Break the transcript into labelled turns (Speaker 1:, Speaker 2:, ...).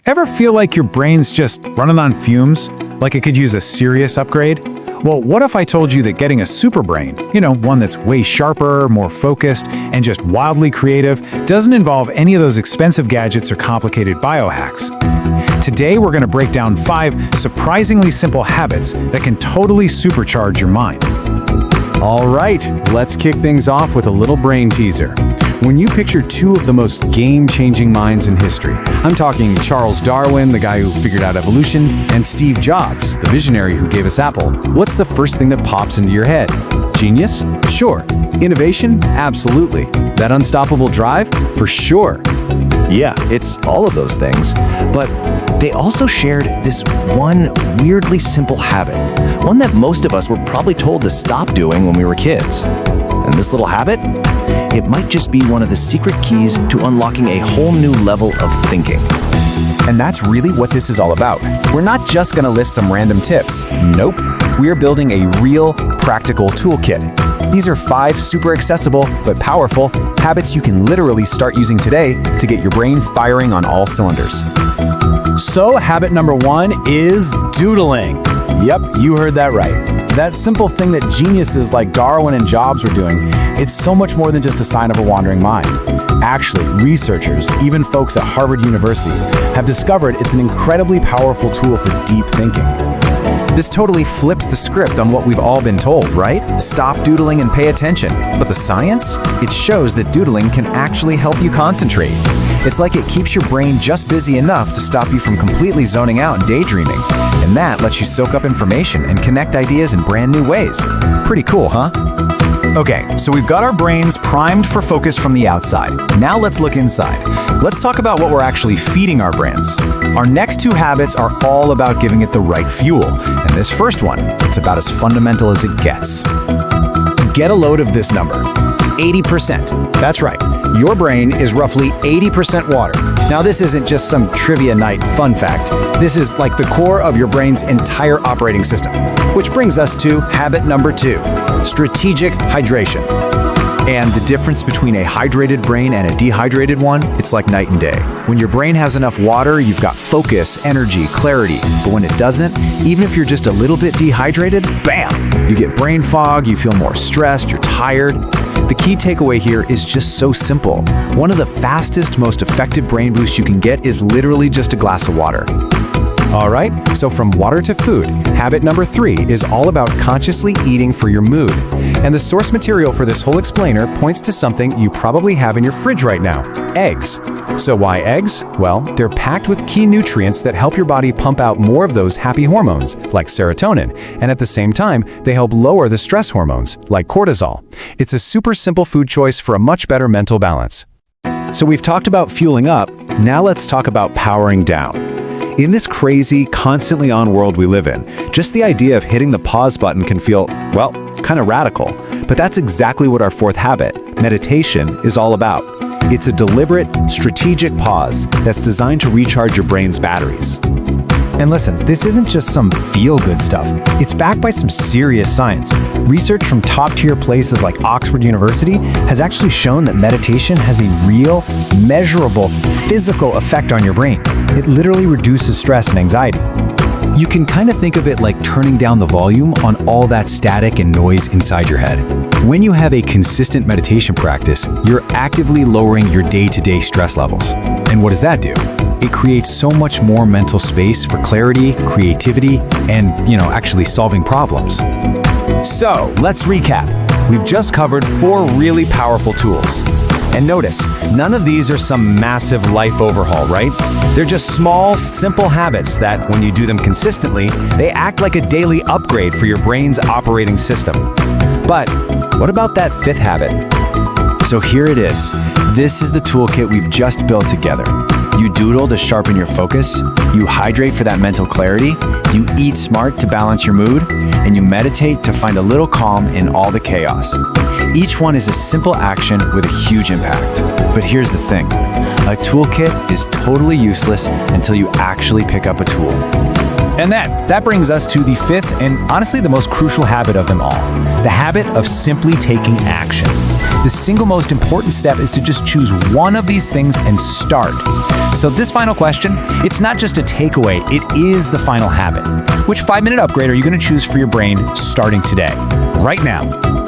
Speaker 1: Ever feel like your brain's just running on fumes? Like it could use a serious upgrade? Well, what if I told you that getting a super brain, one that's way sharper, more focused, and just wildly creative, doesn't involve any of those expensive gadgets or complicated biohacks? Today, we're going to break down 5 surprisingly simple habits that can totally supercharge your mind.
Speaker 2: All right, let's kick things off with a little brain teaser. When you picture 2 of the most game-changing minds in history, I'm talking Charles Darwin, the guy who figured out evolution, and Steve Jobs, the visionary who gave us Apple, what's the first thing that pops into your head? Genius? Sure. Innovation? Absolutely. That unstoppable drive? For sure. Yeah, it's all of those things. But they also shared this one weirdly simple habit, one that most of us were probably told to stop doing when we were kids. And this little habit? It might just be one of the secret keys to unlocking a whole new level of thinking.
Speaker 3: And that's really what this is all about. We're not just going to list some random tips. Nope. We're building a real, practical toolkit. These are 5 super accessible but powerful habits you can literally start using today to get your brain firing on all cylinders.
Speaker 2: So, habit number 1 is doodling. Yep, you heard that right. That simple thing that geniuses like Darwin and Jobs were doing, it's so much more than just a sign of a wandering mind. Actually, researchers, even folks at Harvard University, have discovered it's an incredibly powerful tool for deep thinking.
Speaker 3: This totally flips the script on what we've all been told, right? Stop doodling and pay attention. But the science? It shows that doodling can actually help you concentrate. It's like it keeps your brain just busy enough to stop you from completely zoning out and daydreaming. And that lets you soak up information and connect ideas in brand new ways. Pretty cool, huh? Okay, so we've got our brains primed for focus from the outside. Now let's look inside. Let's talk about what we're actually feeding our brains. Our next 2 habits are all about giving it the right fuel. And this first one, it's about as fundamental as it gets. Get a load of this number. 80%. That's right. Your brain is roughly 80% water. Now, this isn't just some trivia night fun fact. This is like the core of your brain's entire operating system. Which brings us to habit number 2, strategic hydration. And the difference between a hydrated brain and a dehydrated one, it's like night and day. When your brain has enough water, you've got focus, energy, clarity. But when it doesn't, even if you're just a little bit dehydrated, bam! You get brain fog, you feel more stressed, you're tired. The key takeaway here is just so simple. One of the fastest, most effective brain boosts you can get is literally just a glass of water. All right, so from water to food, habit number 3 is all about consciously eating for your mood. And the source material for this whole explainer points to something you probably have in your fridge right now, eggs. So why eggs? Well, they're packed with key nutrients that help your body pump out more of those happy hormones, like serotonin, and at the same time, they help lower the stress hormones, like cortisol. It's a super simple food choice for a much better mental balance. So we've talked about fueling up, now let's talk about powering down. In this crazy, constantly on world we live in, just the idea of hitting the pause button can feel, well, kind of radical. But that's exactly what our 4th habit, meditation, is all about. It's a deliberate, strategic pause that's designed to recharge your brain's batteries.
Speaker 4: And listen, this isn't just some feel-good stuff. It's backed by some serious science. Research from top-tier places like Oxford University has actually shown that meditation has a real, measurable, physical effect on your brain. It literally reduces stress and anxiety.
Speaker 3: You can kind of think of it like turning down the volume on all that static and noise inside your head. When you have a consistent meditation practice, you're actively lowering your day-to-day stress levels. And what does that do? It creates so much more mental space for clarity, creativity, and, actually solving problems. So, let's recap. We've just covered 4 really powerful tools. And notice, none of these are some massive life overhaul, right? They're just small, simple habits that, when you do them consistently, they act like a daily upgrade for your brain's operating system. But what about that 5th habit? So here it is. This is the toolkit we've just built together. You doodle to sharpen your focus, you hydrate for that mental clarity, you eat smart to balance your mood, and you meditate to find a little calm in all the chaos. Each one is a simple action with a huge impact. But here's the thing, a toolkit is totally useless until you actually pick up a tool. And that brings us to the 5th and honestly the most crucial habit of them all, the habit of simply taking action. The single most important step is to just choose one of these things and start. So this final question, it's not just a takeaway, it is the final habit. Which 5-minute upgrade are you going to choose for your brain starting today? Right now.